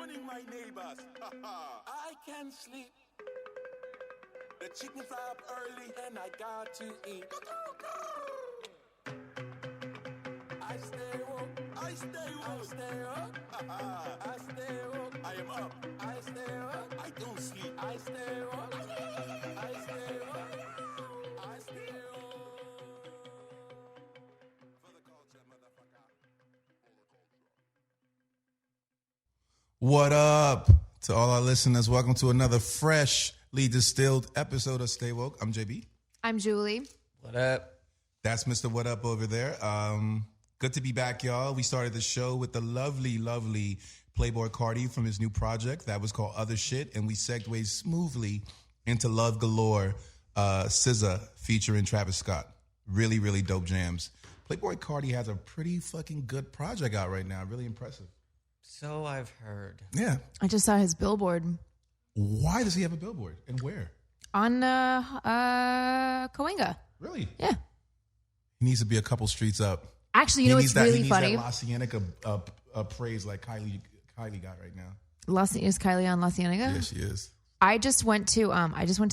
morning, my neighbors. I can sleep. The chicken fry up early and I got to eat. I stay woke. I stay woke. I stay woke. I stay woke. I am up. I stay woke. I don't sleep. I stay woke. I stay woke. I stay woke. For the culture, motherfucker. What up to all our listeners? Welcome to another freshly distilled episode of Stay Woke. I'm JB. I'm Julie. What up? That's Mr. What Up over there. Good to be back, y'all. We started the show with the lovely, lovely Playboy Cardi from his new project that was called Other Shit, and we segued smoothly into Love Galore, SZA featuring Travis Scott. Really, really dope jams. Playboy Cardi has a pretty fucking good project out right now. Really impressive. So I've heard. Yeah. I just saw his billboard Why does he have a billboard and where? on Cahuenga. Really? Yeah. He needs to be a couple streets up. Actually, you know what's really funny? He needs that La Cienega praise like Kylie got right now. Is Kylie on La Cienega? Yeah, she is. I just went to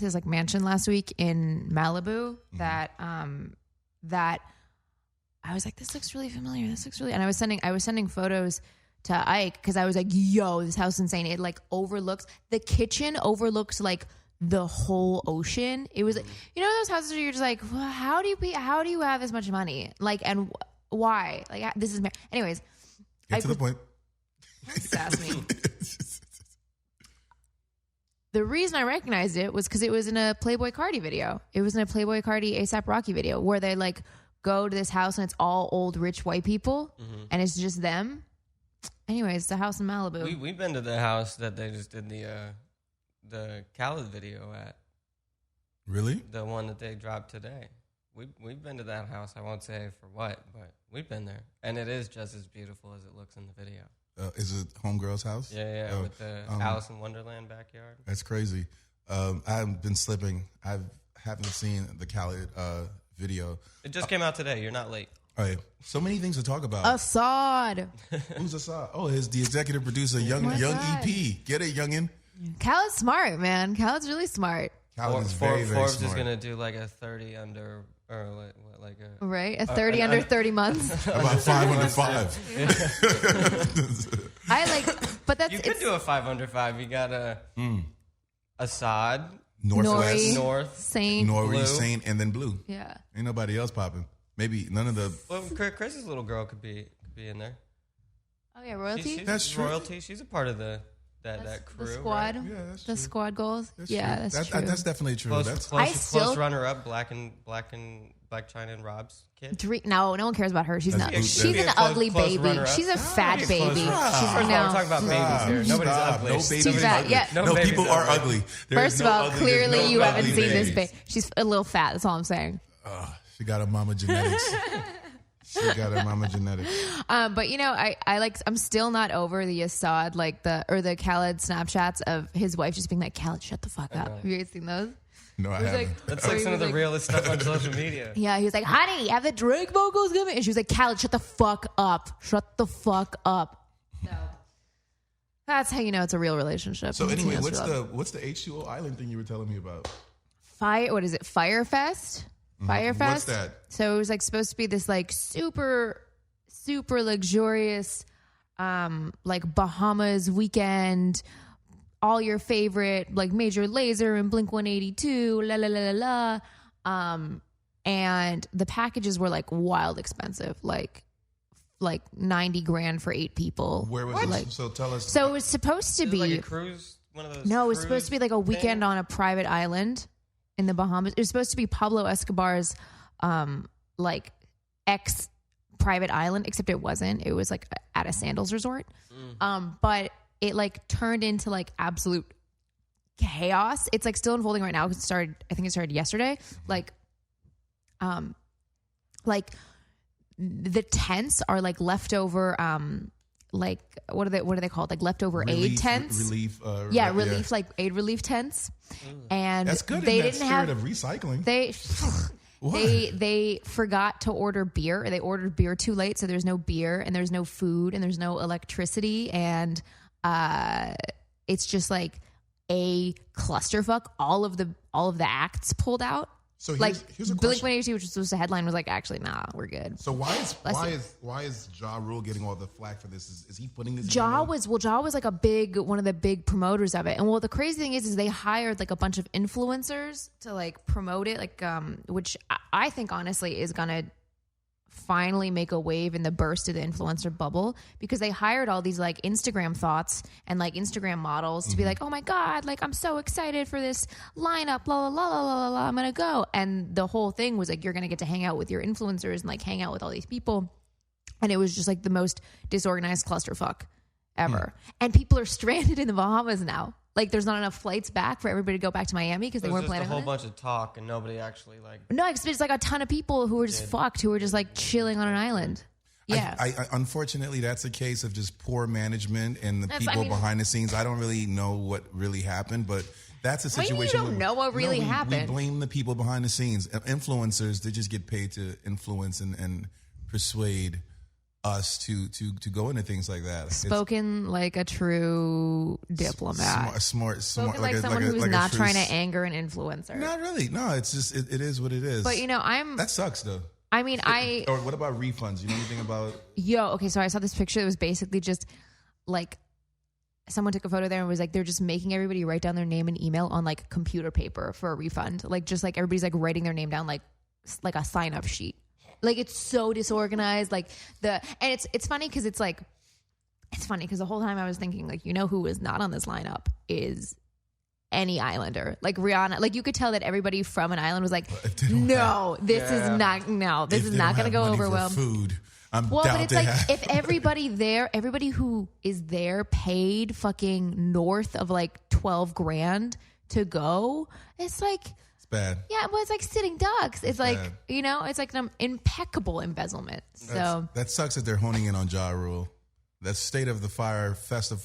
this like mansion last week in Malibu that I was like, this looks really familiar. And I was sending photos to Ike because I was like, yo, this house is insane. It like overlooks the kitchen, overlooks like the whole ocean. It was, you know, those houses where you're just like, well, how do you have this much money? Like, and why? Like, this is, anyways. Get to the point. Sass me. The reason I recognized it was because it was in a Playboy Cardi video. It was in a Playboy Cardi ASAP Rocky video where they like go to this house and it's all old rich white people and it's just them. Anyways, the house in Malibu. We've been to the house that they just did the Khaled video at. Really? The one that they dropped today. We've been to that house. I won't say for what, but we've been there, and it is just as beautiful as it looks in the video. Is it Homegirl's house? Yeah, with the Alice in Wonderland backyard. That's crazy. I haven't been slipping. I haven't seen the Khaled video. It just came out today. You're not late. All right. So many things to talk about. Assad. Who's Assad? Oh, he's the executive producer, Young EP. Get it, youngin'? Khaled's smart, man. Khaled's really smart. Khaled is very, very Forbes smart. is gonna do like a 30 under, or like a Right? A 30 under 30 months. About 5 under 5. I like, but that's, You could do a 5 under 5. You got Assad, Northwest, Nori, Saint. Nori, Blue. Saint, and then Blue. Yeah. Ain't nobody else popping. Maybe none of the... Well, Chris's little girl could be in there. Oh yeah, royalty. She's That's true. royalty. She's a part of that crew. The squad. Right? Yeah, that's the true. squad goals. That's Yeah, true. that's true. That's definitely true. Close still- runner up, Black China and Rob's kid. No one cares about her. She's not. That's- She's that'd an be a close- ugly close baby. runner-up. She's a fat Be a close baby. runner-up. She's First of all, no. we're talking about babies here. Nobody's ugly. No babies She's are fat, ugly. yeah. No No, babies people are are ugly. There is First of no all, ugly- clearly there's no you haven't ugly seen this babies. baby. She's a little fat. That's all I'm saying. She got a mama genetics. She got her mama genetics. But you know, I'm still not over the Assad the Khaled Snapchats of his wife just being like, Khaled, shut the fuck up. Have you guys seen those? No, I It was haven't. like- That's Or like he some of was the like- realest stuff on social media. Yeah, he was like, honey, have the Drake vocals coming? And she was like, Khaled, shut the fuck up. Shut the fuck up. So that's how you know it's a real relationship. So It's anyway, real love. what's the H2O Island thing you were telling me about? What is it? Fyre Fest? Fyre Fest? What's that? So it was like supposed to be this like super, super luxurious, like Bahamas weekend, all your favorite, like Major Lazer and Blink 182, la la la la la. And the packages were like wild expensive, like 90 grand for 8 people. Where was it? So tell us. So it was supposed to Is it be like a cruise, one of those. No, it was cruise supposed to be like a weekend thing? on a private island in the Bahamas. It was supposed to be Pablo Escobar's like ex private island, except it wasn't. It was like at a sandals resort. But it like turned into like absolute chaos. It's like still unfolding right now because I think it started yesterday. Like the tents are like leftover like what are they called, like leftover aid tents, like aid relief tents. And That's good. they in that didn't spirit have of recycling. they forgot to order beer. They ordered beer too late, so there's no beer and there's no food and there's no electricity, and it's just like a clusterfuck. All of the acts pulled out. So Like here's a Blink question. 182, which was supposed to headline, was like, actually, nah, we're good. So why is Ja Rule getting all the flack for this? Is he putting this? Ja was like one of the big promoters of it. And well, the crazy thing is they hired like a bunch of influencers to like promote it, like which I think honestly is gonna finally make a wave in the burst of the influencer bubble, because they hired all these like Instagram thoughts and like Instagram models to be like, oh my God, like I'm so excited for this lineup, la la la la la la, I'm gonna go. And the whole thing was like, you're gonna get to hang out with your influencers and like hang out with all these people. And it was just like the most disorganized clusterfuck ever. And people are stranded in the Bahamas now. Like there's not enough flights back for everybody to go back to Miami because they weren't planning a whole on it. bunch of talk and nobody actually like. No, it's like a ton of people who were just fucked, who were just like chilling on an island. Yeah. I unfortunately, that's a case of just poor management and the people behind the scenes. I don't really know what really happened, but that's a situation. Well, you don't know what really happened. We blame the people behind the scenes. Influencers, they just get paid to influence and persuade us to go into things like that. Spoken like a true diplomat. Smart. Spoken like someone who's not trying to anger an influencer. Not really. No, it's just it is what it is. But that sucks though. I mean, or what about refunds? You know anything about? Okay, so I saw this picture that was basically just like someone took a photo there and was like, they're just making everybody write down their name and email on like computer paper for a refund. Like just like everybody's like writing their name down like a sign up sheet. Like it's so disorganized. Like and it's funny because it's funny because the whole time I was thinking like, who is not on this lineup is any islander. Like Rihanna, like you could tell that everybody from an island was like, this is not going to go over well. Food. But it's like if everybody who is there paid fucking north of like 12 grand to go, it's like, bad. Yeah, well, it's like sitting ducks. It's like, bad. It's like an impeccable embezzlement. So that sucks that they're honing in on Ja Rule. The state of the Fyre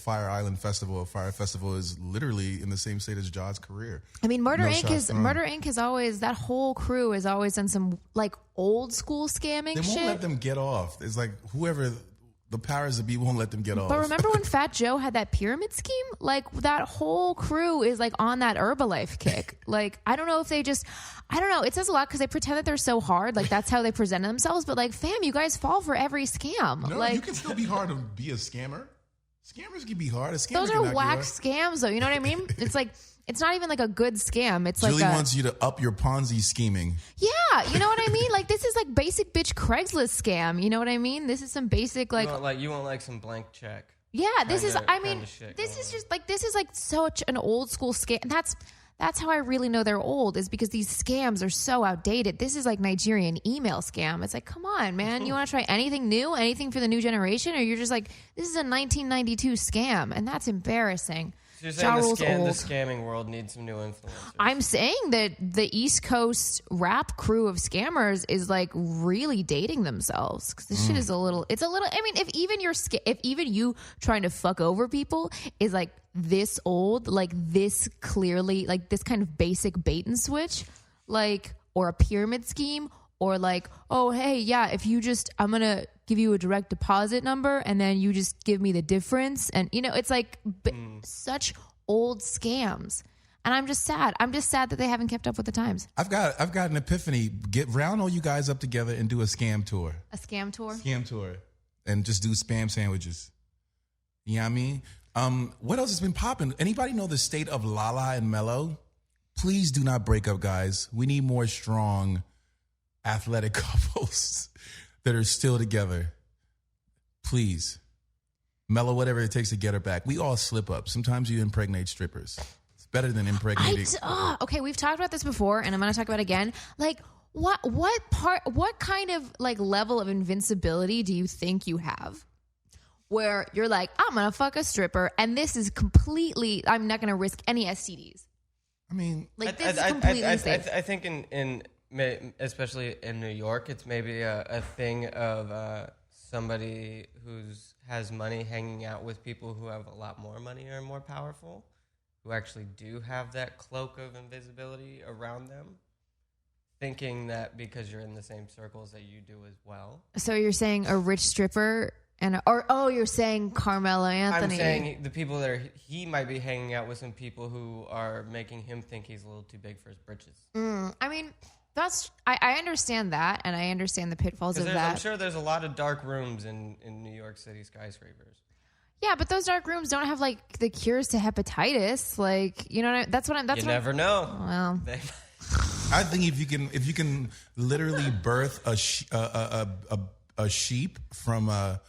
Island Festival. Fyre Festival is literally in the same state as Ja's career. I mean, Murder Inc. has always, that whole crew has always done some like old school scamming shit. They won't let them get off. It's like whoever the powers that be won't let them get off. But remember when Fat Joe had that pyramid scheme? Like that whole crew is like on that Herbalife kick. Like I don't know if they just, I don't know. It says a lot because they pretend that they're so hard. Like that's how they present themselves. But like, fam, you guys fall for every scam. No, like, you can still be hard to be a scammer. Scammers can be hard. Those are whack scams, though. You know what I mean? It's like, it's not even like a good scam. It's Julie like wants you to up your Ponzi scheming. Yeah, you know what I mean? Like this is like basic bitch Craigslist scam. You know what I mean? This is some basic like you want like some blank check. Yeah, this is. I mean, this is just like, this is like such an old school scam. That's how I really know they're old, is because these scams are so outdated. This is like Nigerian email scam. It's like, come on, man. You want to try anything new, anything for the new generation? Or you're just like, this is a 1992 scam. And that's embarrassing. So you're saying the scamming world needs some new influencers. I'm saying that the East Coast rap crew of scammers is like really dating themselves, because this shit is a little. I mean, if even you trying to fuck over people is like this old, like this clearly, like this kind of basic bait and switch, like, or a pyramid scheme, or like, oh hey, yeah, if you just, I'm gonna give you a direct deposit number and then you just give me the difference, and it's like such old scams. And I'm just sad that they haven't kept up with the times. I've got an epiphany. Round all you guys up together and do a scam tour. A scam tour? Scam tour. And just do spam sandwiches. You know what I mean? What else has been popping? Anybody know the state of Lala and Mello? Please do not break up, guys. We need more strong, athletic couples that are still together. Please. Mello, whatever it takes to get her back. We all slip up. Sometimes you impregnate strippers. It's better than impregnating. Okay, we've talked about this before, and I'm going to talk about it again. Like, what kind of like level of invincibility do you think you have? Where you're like, I'm going to fuck a stripper, and this is completely, I'm not going to risk any STDs. I mean, like, this is completely safe. I think in especially in New York, it's maybe a thing of somebody has money hanging out with people who have a lot more money or are more powerful, who actually do have that cloak of invisibility around them, thinking that because you're in the same circles that you do as well. So you're saying a rich stripper And you're saying Carmelo Anthony. I'm saying the people that he might be hanging out with some people who are making him think he's a little too big for his britches. I mean, I understand that, and I understand the pitfalls of that. I'm sure there's a lot of dark rooms in New York City skyscrapers. Yeah, but those dark rooms don't have like the cures to hepatitis. Like, you know, that's what I'm. That's you what never know. Well, I think if you can literally birth a sheep from an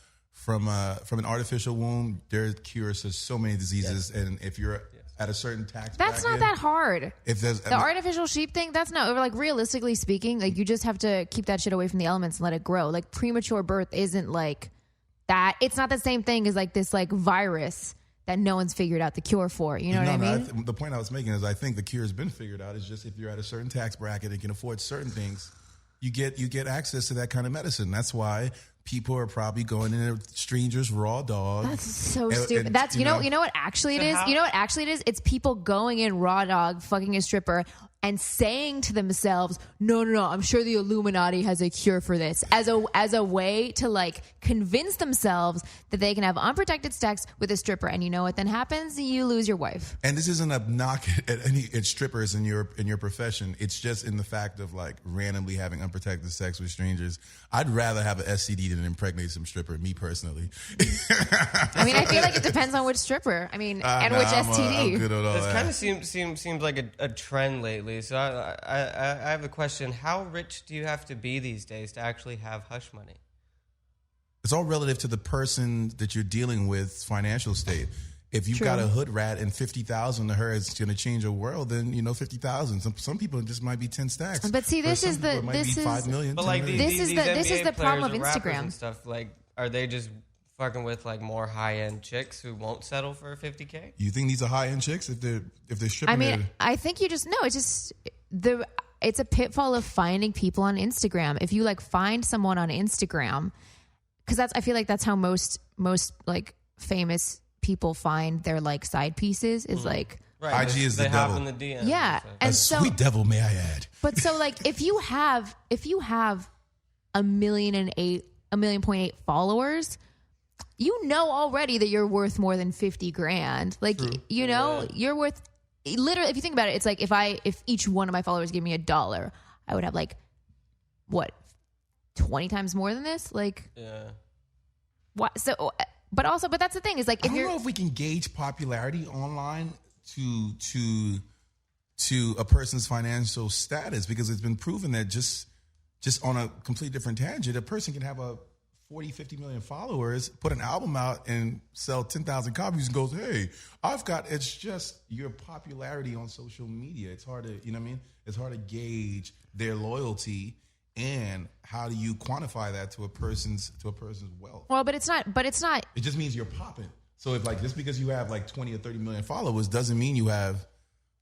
artificial womb, there's cures to so many diseases. Yes. And if you're at a certain tax that's bracket, not that hard. If there's artificial sheep thing, that's not like realistically speaking. Like, you just have to keep that shit away from the elements and let it grow. Like, premature birth isn't like that. It's not the same thing as like this like virus that no one's figured out the cure for. You know what I mean? The point I was making is I think the cure has been figured out. It's just if you're at a certain tax bracket and can afford certain things, you get access to that kind of medicine. That's why people are probably going into strangers' raw dog. That's so stupid. That's you know what actually it is? You know what actually it is? It's people going in raw dog, fucking a stripper, and saying to themselves, no, I'm sure the Illuminati has a cure for this, as a way to like convince themselves that they can have unprotected sex with a stripper. And you know what then happens? You lose your wife. And this isn't a knock at strippers in your profession. It's just in the fact of like randomly having unprotected sex with strangers. I'd rather have an STD than impregnate some stripper, me personally. I mean, I feel like it depends on which stripper. I mean, and which STD. I'm good at all this that. Kind of seems like a trend lately. So I have a question. How rich do you have to be these days to actually have hush money? It's all relative to the person that you're dealing with, financial state. If you've got a hood rat and 50,000 to her is going to change your world, then 50,000. Some people it just might be 10 stacks. But see, this is 5 million. But like this is the problem of Instagram and stuff. Like, are they just fucking with like more high end chicks who won't settle for $50K? You think these are high end chicks if they're stripping? I mean, I think you just it's a pitfall of finding people on Instagram. If you like find someone on Instagram, because I feel like that's how most like famous people find their like side pieces is like right. IG is the they devil. hop in the DM. Yeah, and so, sweet devil, may I add? But so like if you have 1.8 followers, you know already that you're worth more than 50 grand. Like you're worth literally. If you think about it, it's like if each one of my followers gave me $1, I would have like what 20 times more than this. Like what? So. But that's the thing is like I don't know if we can gauge popularity online to a person's financial status, because it's been proven that just on a completely different tangent, a person can have a 40-50 million followers, put an album out and sell 10,000 copies and goes, hey, it's just your popularity on social media. It's hard to, it's hard to gauge their loyalty. And how do you quantify that to a person's wealth? Well, but it's not. It just means you're popping. So if like just because you have like 20 or 30 million followers doesn't mean you have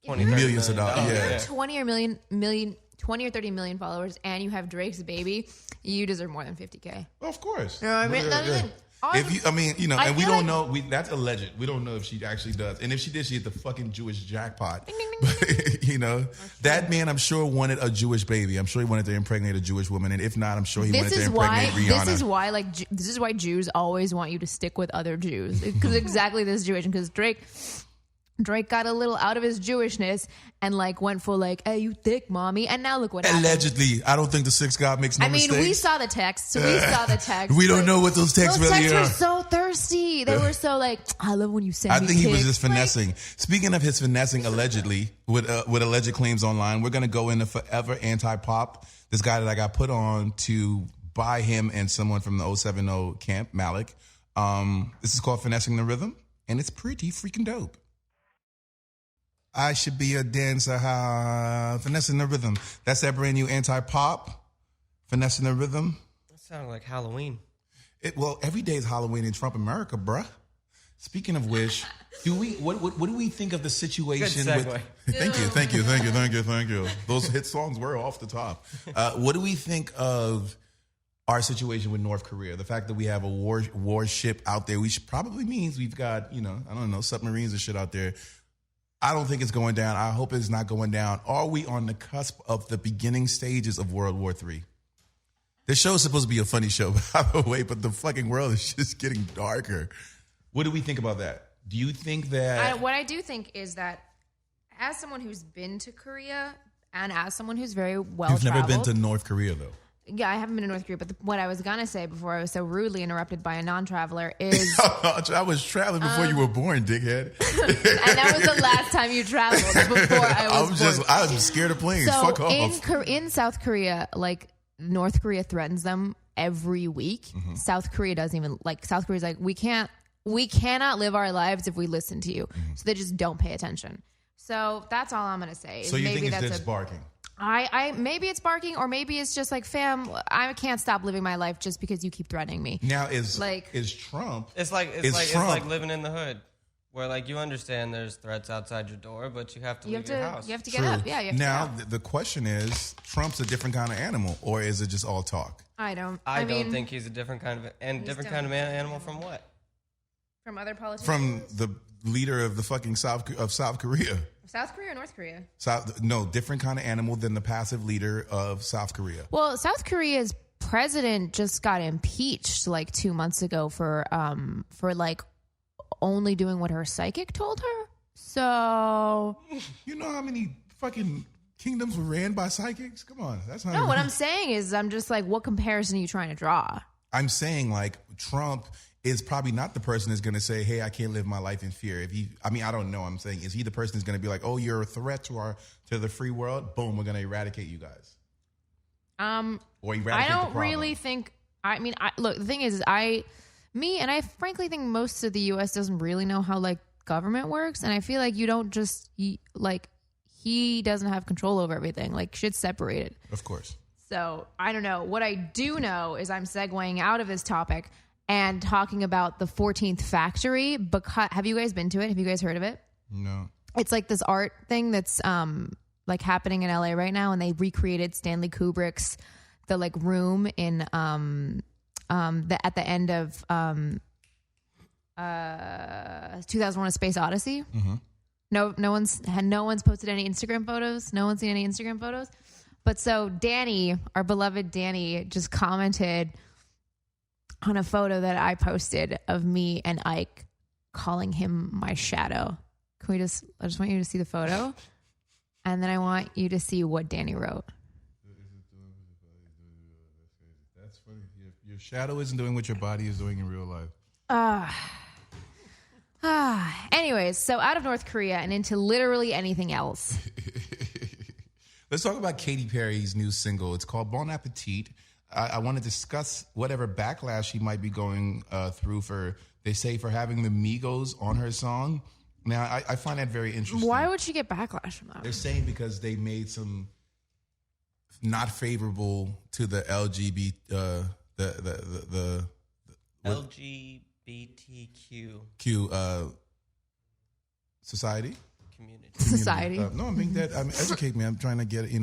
millions of dollars. Yeah. 20 or 30 million followers, and you have Drake's baby, you deserve more than $50K. Well, of course. You know what I mean? Yeah. If you, and we don't know. That's alleged. We don't know if she actually does. And if she did, she hit the fucking Jewish jackpot. Ding, ding, ding. But, that man, I'm sure wanted a Jewish baby. I'm sure he wanted to impregnate a Jewish woman, and if not, I'm sure he wanted to impregnate Rihanna. This is why Jews always want you to stick with other Jews, because exactly this situation. Because Drake got a little out of his Jewishness and like went for like, hey, you thick, mommy. And now look what happened. Allegedly. I don't think the sixth God makes no mistakes. We saw the text. We don't know what those texts really are. Those texts were so thirsty. They were so like, I love when you send me I think he was pics. just finessing. Speaking of his finessing allegedly, with alleged claims online, we're going to go into forever anti-pop. This guy that I got put on to buy him and someone from the 070 camp, Malik. This is called Finessing the Rhythm, and it's pretty freaking dope. I should be a dancer, finessing the rhythm. That's that brand new anti-pop, finessing the rhythm. That sounded like Halloween. Well, every day is Halloween in Trump America, bruh. Speaking of which, what do we think of the situation? Good segue. Thank you. Those hit songs were off the top. What do we think of our situation with North Korea? The fact that we have a warship out there, which probably means we've got, submarines and shit out there. I don't think it's going down. I hope it's not going down. Are we on the cusp of the beginning stages of World War III? This show is supposed to be a funny show, by the way, but the fucking world is just getting darker. What do we think about that? Do you think that... What I do think is that as someone who's been to Korea and as someone who's very well You've never traveled... been to North Korea, though. Yeah, I haven't been to North Korea, but what I was going to say before I was so rudely interrupted by a non-traveler is... I was traveling before you were born, dickhead. And that was the last time you traveled before I was born. I was scared of planes. So Fuck off. in South Korea, like, North Korea threatens them every week. Mm-hmm. South Korea doesn't even... Like, South Korea's like, we cannot live our lives if we listen to you. Mm-hmm. So they just don't pay attention. So that's all I'm going to say. So you think it's just barking? I maybe it's barking, or maybe it's just like, fam, I can't stop living my life just because you keep threatening me. Now is Trump? It's like living in the hood, where like you understand there's threats outside your door, but you have to leave your house. You have to get up. Yeah. You have now to get up. the question is, Trump's a different kind of animal, or is it just all talk? I don't think he's a different kind of animal from what? From other politicians. From the leader of the fucking South Korea. South Korea or North Korea? Different kind of animal than the passive leader of South Korea. Well, South Korea's president just got impeached like 2 months ago for like only doing what her psychic told her. So you know how many fucking kingdoms were ran by psychics? Come on, that's not. No, what I'm saying is, I'm just like, what comparison are you trying to draw? I'm saying like Trump is probably not the person that's going to say, hey, I can't live my life in fear. I don't know. I'm saying, is he the person that's going to be like, oh, you're a threat to the free world? Boom, we're going to eradicate you guys. Or eradicate I don't the problem. really think. Look, the thing is, I frankly think most of the U.S. doesn't really know how like government works, and I feel like you don't just he doesn't have control over everything. Like, shit's separated. Of course. So I don't know. What I do know is I'm segueing out of this topic and talking about the 14th Factory. Because have you guys been to it? Have you guys heard of it? No. It's like this art thing that's like happening in LA right now, and they recreated Stanley Kubrick's the like room in at the end of 2001: A Space Odyssey. Mm-hmm. No one's posted any Instagram photos. No one's seen any Instagram photos. But so Danny, our beloved Danny, just commented on a photo that I posted of me and Ike calling him my shadow. I just want you to see the photo, and then I want you to see what Danny wrote. That's funny. Your shadow isn't doing what your body is doing in real life. Anyways, so out of North Korea and into literally anything else. Let's talk about Katy Perry's new single. It's called Bon Appetit. I want to discuss whatever backlash she might be going through for having the Migos on her song. Now, I find that very interesting. Why would she get backlash from that? They're saying because they made some not favorable to the LGBTQ society. Society. No, I'm being dead. Educate me. I'm trying to get it,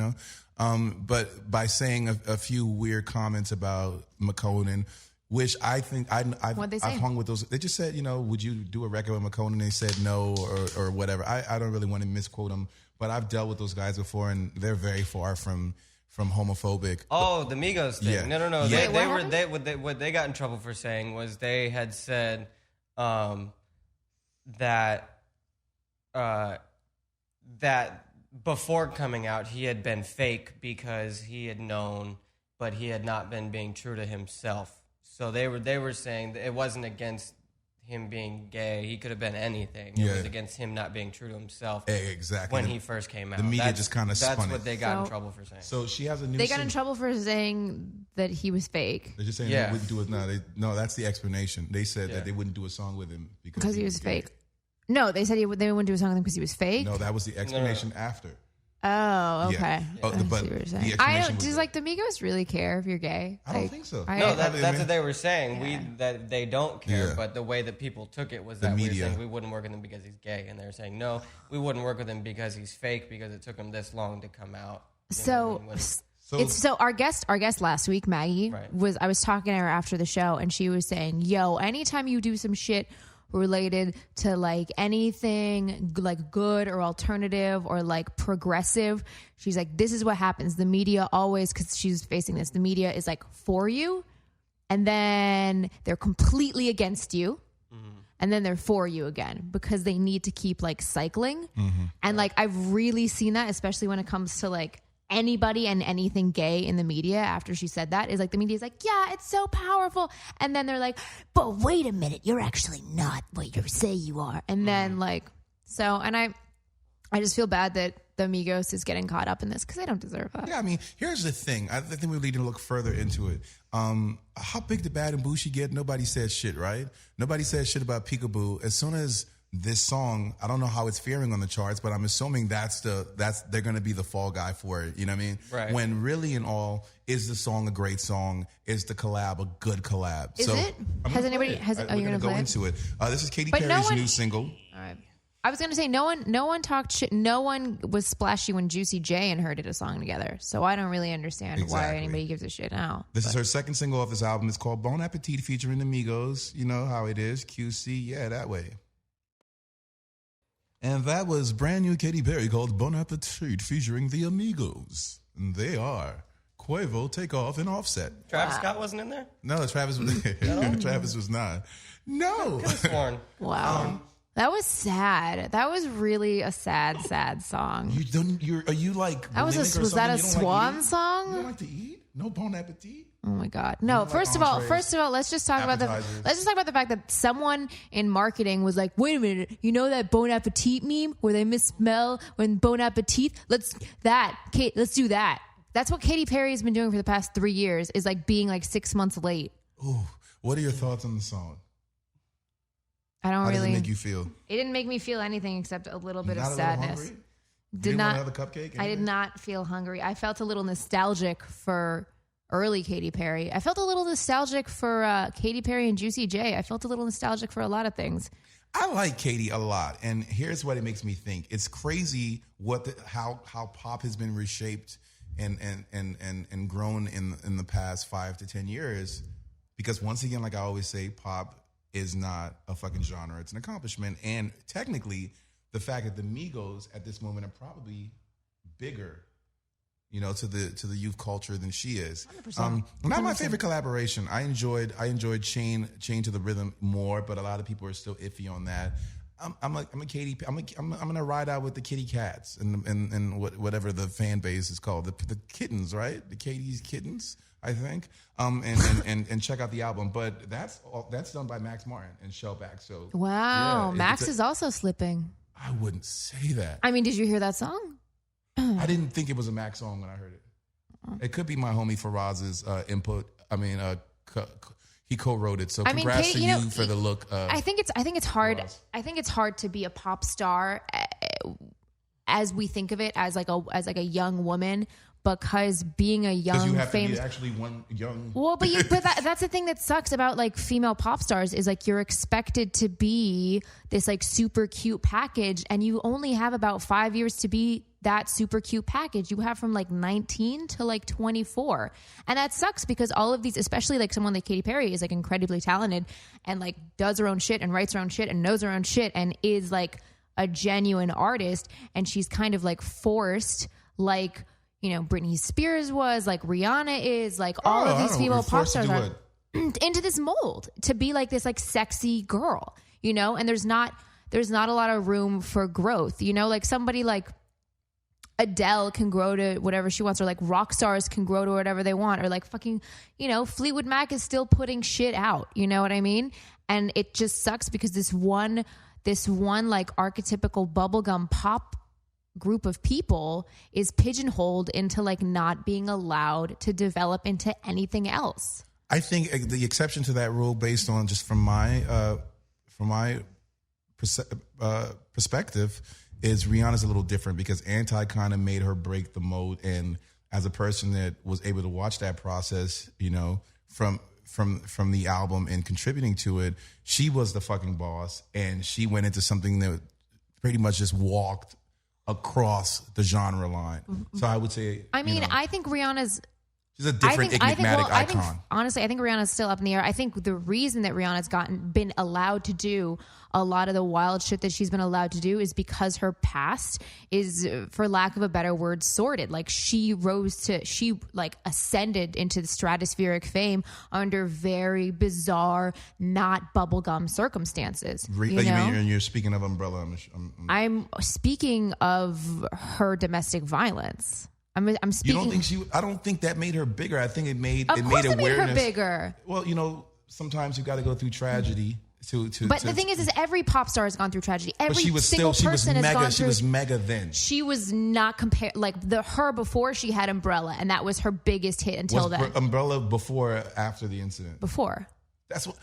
but by saying a few weird comments about McConan, which I think I've hung with those. They just said, would you do a record with McConan? They said no or whatever. I don't really want to misquote them, but I've dealt with those guys before, and they're very far from homophobic. Oh, the Migos thing. Yeah. No. Yeah. What they got in trouble for saying was they had said that before coming out he had been fake because he had known, but he had not been being true to himself. So they were saying that it wasn't against him being gay. He could have been anything. It was against him not being true to himself. Exactly. When he first came out. The media just kind of spun it. That's what they got in trouble for saying. So she has a new... They got in trouble for saying that he was fake. They're just saying they wouldn't do it. No, that's the explanation. They said that they wouldn't do a song with him because he was fake. No, they said they wouldn't do a song with him because he was fake. No, that was the explanation after. Oh, okay. Yeah. I see what you're saying. Does like the Migos really care if you're gay? I don't think so. That's what they were saying. That they don't care, but the way that people took it was that we were saying we wouldn't work with him because he's gay, and they were saying no, we wouldn't work with him because he's fake because it took him this long to come out. So our guest last week, Maggie, I was talking to her after the show, and she was saying, "Yo, anytime you do some shit related to like anything like good or alternative or like progressive. She's like, this is what happens. The media always, because she's facing this, the media is like for you, and then they're completely against you. And then they're for you again because they need to keep like cycling. And like, I've really seen that, especially when it comes to like anybody and anything gay in the media. After she said that, is like, the media is like, yeah, it's so powerful. And then they're like, but wait a minute, you're actually not what you say you are. And then like, so, and I just feel bad that the Migos is getting caught up in this because they don't deserve that. Yeah, I mean, here's the thing. I think we need to look further into it. How big did Bad and Bougie get? Nobody said shit, right? Nobody said shit about Peekaboo. As soon as this song, I don't know how it's faring on the charts, but I'm assuming they're going to be the fall guy for it. You know what I mean? Right. When really in all, is the song a great song? Is the collab a good collab? Is it? Has anybody? We're Are you going to go play it? into it. This is Katy But Perry's no one- new single. All right. I was going to say, no one talked shit. No one was splashy when Juicy J and her did a song together. So I don't really understand why Exactly. anybody gives a shit now. This is her second single off this album. It's called Bon Appetit featuring the Migos. You know how it is. QC, yeah, that way. And that was brand new Katy Perry called Bon Appetit featuring the Amigos. And they are Quavo, Takeoff, and Offset. Travis Scott wasn't in there? No, Travis was Travis was not. No. Could have sworn. Wow. That was sad. That was really a sad song. Are you like That was bulimic or was that a something? You don't like swan eating? song? You don't like to eat? No Bon Appetit? Oh my God. No, like first of entrees, all, let's just talk about appetizers. the fact that someone in marketing was like, wait a minute, you know that Bon Appetit meme where they misspell when Bon Appetit? Let's do that. That's what Katy Perry has been doing for the past 3 years, is like being like 6 months late. Ooh, what are your thoughts on the song? I don't How really. does it make you feel? It didn't make me feel anything except a little bit Not of a little sadness. hungry? Did didn't not. want another cupcake? I did Anything? not feel hungry. I felt a little nostalgic for early Katy Perry. I felt a little nostalgic for Katy Perry and Juicy J. I felt a little nostalgic for a lot of things. I like Katy a lot, and here's what it makes me think. It's crazy how pop has been reshaped and grown in the past 5 to 10 years. Because once again, like I always say, pop is not a fucking genre; it's an accomplishment. And technically, the fact that the Migos at this moment are probably bigger, you know, to the youth culture than she is. 100%. Not my favorite collaboration. I enjoyed Chain to the Rhythm more, but a lot of people are still iffy on that. I'm gonna ride out with the kitty cats and whatever the fan base is called, the kittens, right? The Katie's kittens, I think. And check out the album. But that's done by Max Martin and Shellback. So Wow, yeah, Max is also slipping. I wouldn't say that. I mean, did you hear that song? I didn't think it was a Max song when I heard it. It could be my homie Faraz's input. I mean, he co-wrote it. So I mean, congrats Katy, to you you know, for the look. I think it's hard. Faraz. I think it's hard to be a pop star as we think of it, as like a young woman, because being a Because you young have famous. to be actually one young. Well, but that's the thing that sucks about like female pop stars is like you're expected to be this like super cute package, and you only have about 5 years to be that super cute package. You have from like 19 to like 24, and that sucks because all of these, especially like someone like Katy Perry, is like incredibly talented and like does her own shit and writes her own shit and knows her own shit and is like a genuine artist, and she's kind of like forced like. You know, Britney Spears was, like Rihanna is, like all of these female pop stars are into this mold to be like this like sexy girl, you know, and there's not a lot of room for growth, you know, like somebody like Adele can grow to whatever she wants, or like rock stars can grow to whatever they want, or like fucking, you know, Fleetwood Mac is still putting shit out, you know what I mean? And it just sucks because this one like archetypical bubblegum pop group of people is pigeonholed into like not being allowed to develop into anything else. I think the exception to that rule, based on just from my perspective, is Rihanna's a little different because Anti kind of made her break the mold, and as a person that was able to watch that process, you know, from the album and contributing to it, she was the fucking boss, and she went into something that pretty much just walked across the genre line. So I would say, I mean, I think Rihanna's She's a different enigmatic icon. Honestly, I think Rihanna's still up in the air. I think the reason that Rihanna's been allowed to do a lot of the wild shit that she's been allowed to do is because her past is, for lack of a better word, sordid. Like she ascended into the stratospheric fame under very bizarre, not bubblegum circumstances. You're speaking of Umbrella. I'm speaking of her domestic violence. I'm speaking. You don't think I don't think that made her bigger. I think it made awareness. It made her bigger. Well, sometimes you got to go through tragedy But the thing is every pop star has gone through tragedy. Every she was single person has gone through. She was mega then. She was not compared like her before she had Umbrella, and that was her biggest hit until then. Umbrella before or after the incident? Before. That's what.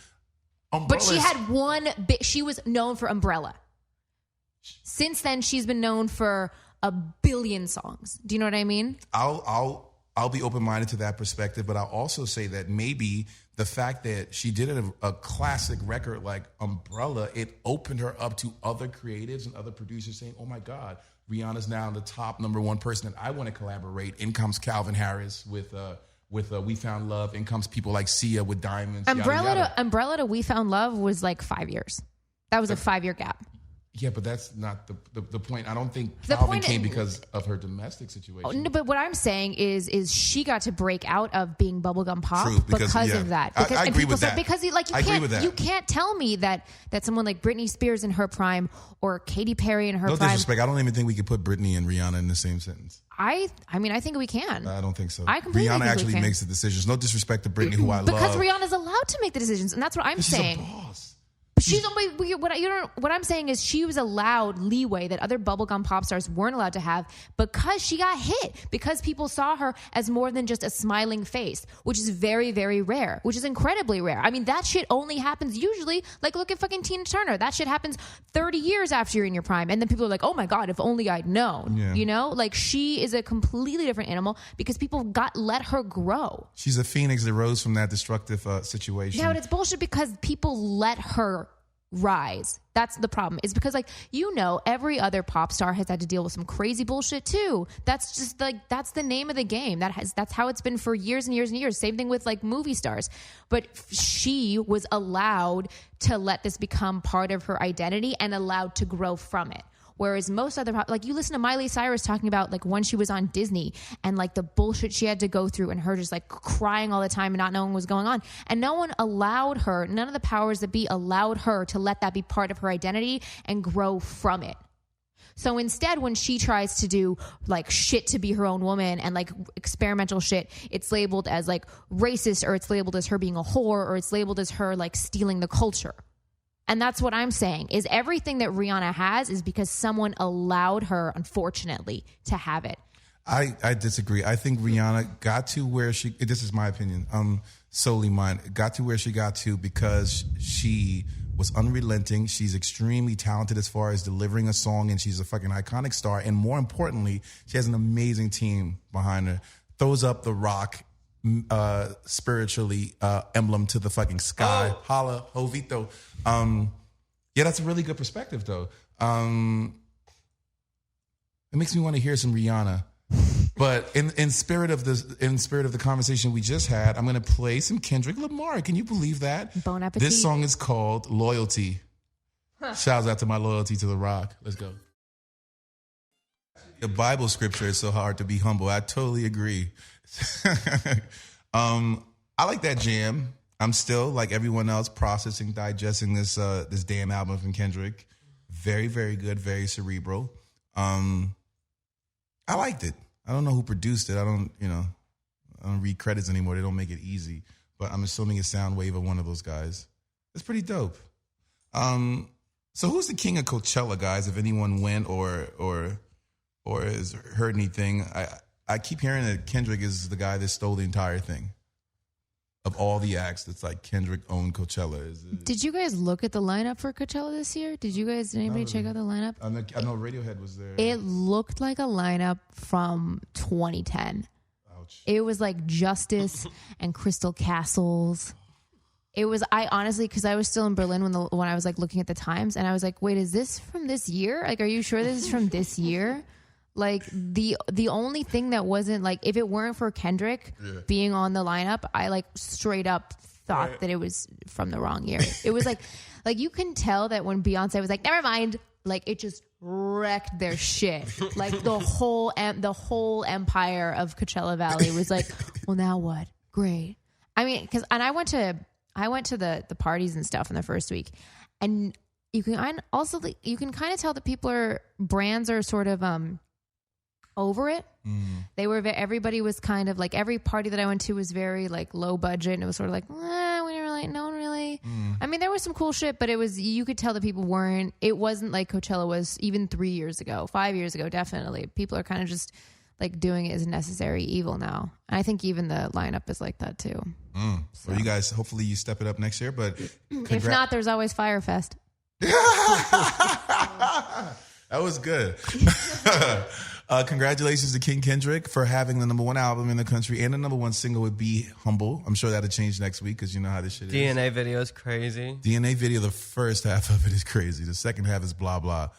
But she had one bit. She was known for Umbrella. Since then, she's been known for a billion songs. Do you know what I mean? I'll be open-minded to that perspective, but I'll also say that maybe the fact that she did a classic record like Umbrella, it opened her up to other creatives and other producers saying, oh my God, Rihanna's now the top #1 person that I want to collaborate. In comes Calvin Harris with We Found Love. In comes people like Sia with Diamonds. Umbrella to We Found Love was like 5 years. That was a 5-year gap. Yeah, but that's not the point. I don't think Calvin came because of her domestic situation. Oh, no, but what I'm saying is she got to break out of being bubblegum pop because of that. Because, I agree with that. Because you can't tell me that someone like Britney Spears in her prime or Katy Perry in her prime. No disrespect. I don't even think we could put Britney and Rihanna in the same sentence. I mean, I think we can. I don't think so. I completely Rihanna think actually we can. makes the decisions. No disrespect to Britney, who I love. Because Rihanna's allowed to make the decisions, and that's what I'm saying. She's a boss. What I'm saying is she was allowed leeway that other bubblegum pop stars weren't allowed to have because she got hit, because people saw her as more than just a smiling face, which is very, very rare, which is incredibly rare. I mean, that shit only happens usually, like look at fucking Tina Turner. That shit happens 30 years after you're in your prime. And then people are like, oh my God, if only I'd known. Yeah. You know, like she is a completely different animal because people let her grow. She's a phoenix that rose from that destructive situation. Yeah, but it's bullshit because people let her rise. That's the problem. It's because every other pop star has had to deal with some crazy bullshit too. That's just that's the name of the game. That's how it's been for years and years and years. Same thing with like movie stars. But she was allowed to let this become part of her identity and allowed to grow from it. Whereas most other, like you listen to Miley Cyrus talking about like when she was on Disney and like the bullshit she had to go through and her just like crying all the time and not knowing what was going on. And no one allowed her, none of the powers that be allowed her to let that be part of her identity and grow from it. So instead, when she tries to do like shit to be her own woman and like experimental shit, it's labeled as like racist, or it's labeled as her being a whore, or it's labeled as her like stealing the culture. And that's what I'm saying, is everything that Rihanna has is because someone allowed her, unfortunately, to have it. I disagree. I think Rihanna got to where this is my opinion, solely mine, got to where she got to because she was unrelenting. She's extremely talented as far as delivering a song, and she's a fucking iconic star. And more importantly, she has an amazing team behind her. Throws up the rock, spiritually emblem to the fucking sky. Oh. Holla, Jovito. Yeah, that's a really good perspective though. It makes me want to hear some Rihanna. But in spirit of the conversation we just had, I'm going to play some Kendrick Lamar. Can you believe that? Bon appetit. This song is called Loyalty. Shouts out to my loyalty to the rock. Let's go. The Bible scripture is so hard to be humble. I totally agree. I like that jam. I'm still, like everyone else, processing, digesting this damn album from Kendrick. Very, very good. Very cerebral. I liked it. I don't know who produced it. I don't read credits anymore. They don't make it easy. But I'm assuming it's Soundwave or one of those guys. It's pretty dope. So who's the king of Coachella, guys? If anyone went or has heard anything, I keep hearing that Kendrick is the guy that stole the entire thing. Of all the acts, that's like Kendrick owned Coachella. Did you guys look at the lineup for Coachella this year? Did anybody check out the lineup? I know Radiohead was there. It looked like a lineup from 2010. Ouch. It was like Justice and Crystal Castles. It was, because I was still in Berlin when I was like looking at the times, and I was like, wait, is this from this year? Like, are you sure this is from this year? Like the only thing that wasn't like, if it weren't for Kendrick being on the lineup, I like straight up thought that it was from the wrong year. It was like you can tell that when Beyonce was like, never mind, like it just wrecked their shit. Like the whole empire of Coachella Valley was like, well, now what? Great. I mean, I went to the parties and stuff in the first week, and you can kind of tell that brands are sort of over it. Everybody was kind of like, every party that I went to was very like low budget, and it was sort of like, no one really. I mean, there was some cool shit, but you could tell that people weren't. It wasn't like Coachella was even 3 years ago, 5 years ago. Definitely, people are kind of just like doing it as necessary evil now. And I think even the lineup is like that too. So you guys, hopefully you step it up next year. But if not, there's always Fyre Fest. That was good. Congratulations to King Kendrick for having the #1 album in the country and the #1 single with Be Humble. I'm sure that'll change next week because you know how this shit is. DNA video is crazy. DNA video, the first half of it is crazy. The second half is blah, blah.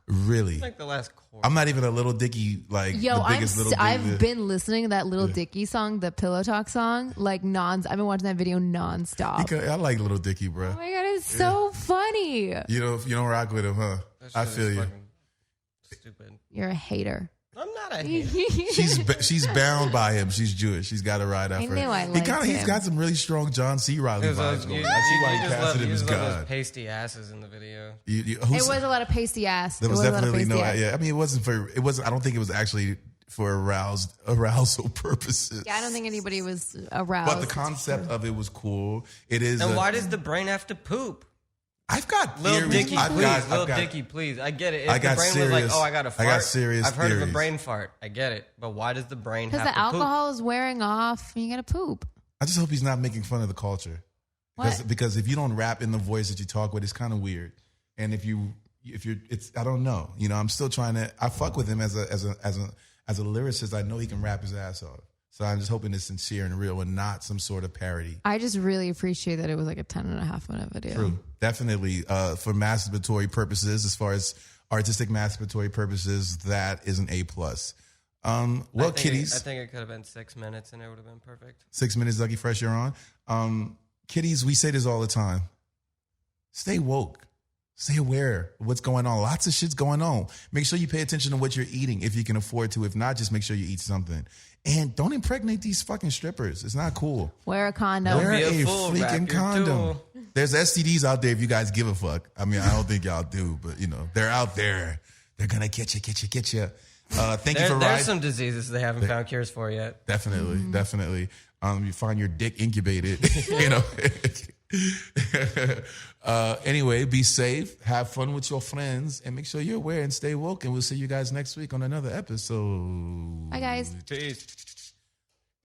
Really? It's like the last chorus. I'm not even a Little Dicky, like the biggest Little Dicky. I've been listening to that Little Dicky song, the Pillow Talk song, like I've been watching that video nonstop. I like Little Dicky, bro. Oh my God, it's so funny. You don't rock with him, huh? I feel you. Stupid. You're a hater. I'm not a hater. She's bound by him. She's Jewish. She's got to ride out for him. I liked him. He's got some really strong John C. Reilly vibes going. I see why he casted him as God. Pasty asses in the video. It was a lot of pasty ass. There was definitely no. Yeah, I mean, it wasn't. I don't think it was actually for arousal purposes. Yeah, I don't think anybody was aroused. But the concept of it was cool. It is. And why does the brain have to poop? I've got Lil theories. Dicky, Dicky, please. I get it. If the brain was like, oh, I got a fart. I got serious I've heard theories. of a brain fart. I get it. But why does the brain have to poop? Because the poop? alcohol is wearing off and you got to poop. I just hope he's not making fun of the culture. Because if you don't rap in the voice that you talk with, it's kind of weird. And if you're, it's, I don't know. You know, I'm still trying to, I fuck with him as a lyricist. I know he can rap his ass off. So I'm just hoping it's sincere and real and not some sort of parody. I just really appreciate that it was like a 10.5-minute video. True. Definitely. For masturbatory purposes, as far as artistic masturbatory purposes, that is an A+. Kitties. I think it could have been 6 minutes and it would have been perfect. 6 minutes, Dougie Fresh, you're on. Kitties, we say this all the time. Stay woke. Stay aware of what's going on. Lots of shit's going on. Make sure you pay attention to what you're eating if you can afford to. If not, just make sure you eat something. And don't impregnate these fucking strippers. It's not cool. Wear a condom. Wear a fool, freaking condom. There's STDs out there if you guys give a fuck. I mean, I don't think y'all do, but you know, they're out there. They're going to get you. Thank you for riding. There's some diseases they haven't found cures for yet. Definitely. You find your dick incubated, you know. Anyway, be safe, have fun with your friends, and make sure you're aware and stay woke. And we'll see you guys next week on another episode. Bye, guys. Peace.